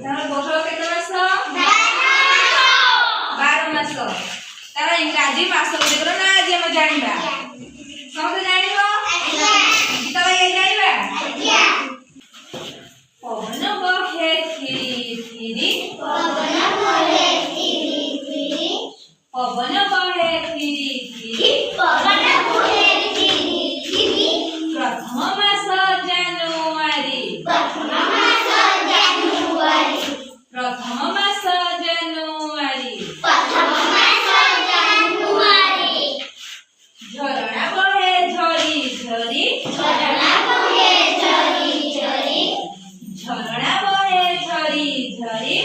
તારો બોલો કેટલો માસો? 12 માસો. તારા ઇંગ્રેજી માસો દીકરો ના જેમ જાણીબા. સમજ જાણીબો? ગીતા ભાઈ જાણીબા? પવન બહે ધીરી ધીરી. પવન બહે ધીરી ધીરી. પ્રથમ માસ જાન્યુઆરી. પ્રથમ માસ જાન્યુઆરી. ઝરણા બહે ઝરી ઝરી. ઝરણા બહે ઝરી ઝરી.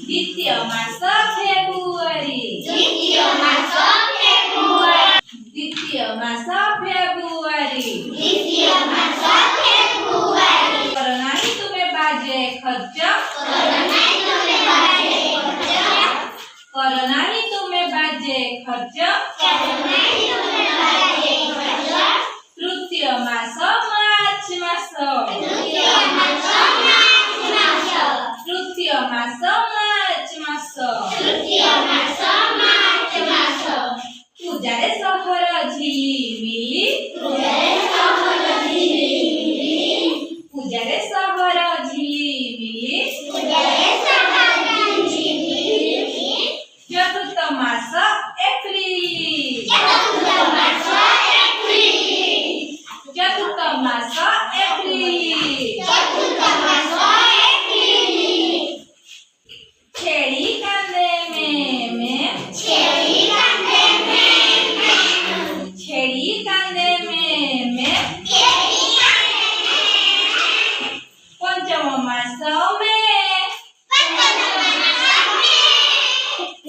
દ્વિતીય માસ ફેબ્રુઆરી. દ્વિતીય માસ ફેબ્રુઆરી. करनाही तुम्हें बाजे खर्च. करनाही तुम्हें बाजे खर्च. तृतीय मास मार्च मास. तृतीय मास मार्च मास. पूजारे सहर झिलिमिली. पूजारे सहर झिलिमिली. चतुर्थ मास एप्रिल. चतुर्थ मास एप्रिल. छेड़ी कांदे में. छेड़ी कांदे में. पंचम मास में.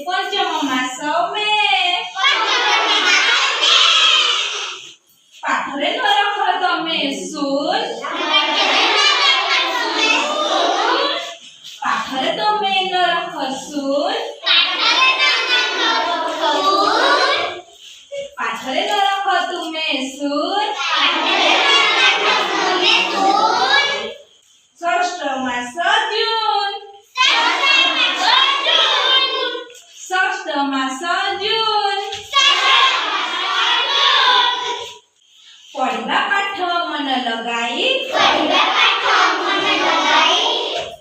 पंचम मास में. पाथरे न रख तमे सून. पाथरे तमे न रख सून. पाथरे न रख तुमे सून. षष्ठ मास जून. षष्ठ मास जून. पढ़िबा पाठ मन लगाई.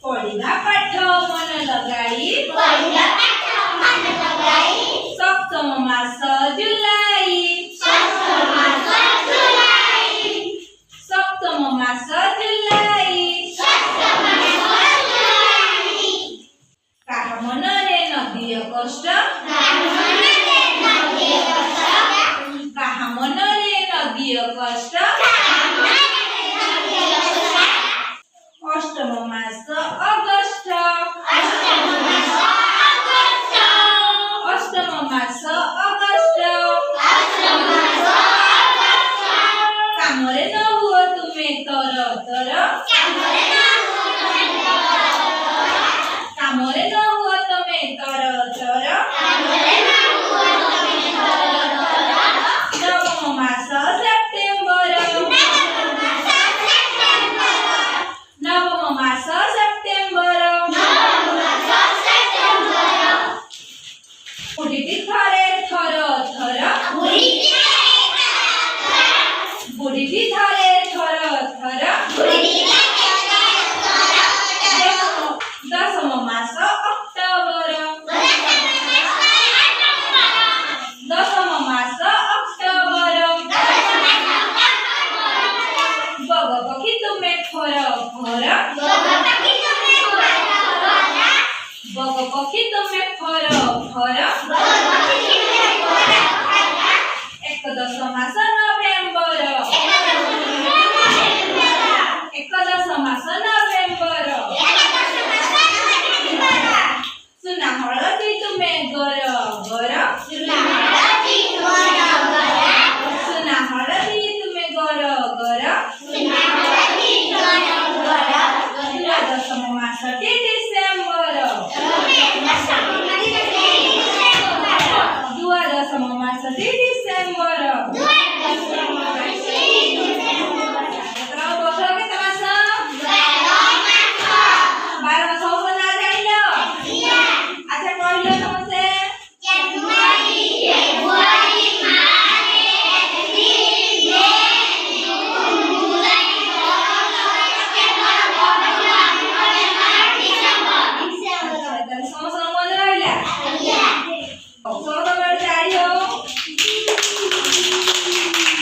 पढ़िबा पाठ मन लगाई. सप्तम मास जुलाई. सप्तम मास जुलाई. काहा मनरे नदीय कष्ट. काहा मनरे नदीय कष्ट. अष्टम मास अगस्ट. अष्टम मास अगस्ट. कामरे न हुआ तुम्हें तर तर. कामरे न हुआ तुम्हें तर तर. नवम मास सेप्टेम्बर. नवम मास सेप्टेम्बर. बुढ़ीटी थरे थर थर. बुढ़ीटी थरे थर थर. दशम मास अक्टोबर. दशम मास अक्टोबर. बग पक्षी तुम्हें फर फर. बग पक्षी तुम्हें फर फर. एकदश मास नवेम्बर. एकदश मास नवेम्बर. सुना हळदी तुम्हें गर गर. सुना हळदी तुम्हें गर गर. द्वादशम मास डिसेम्बर. द्वादशम मास डिसेम्बर. ତାହେଲେ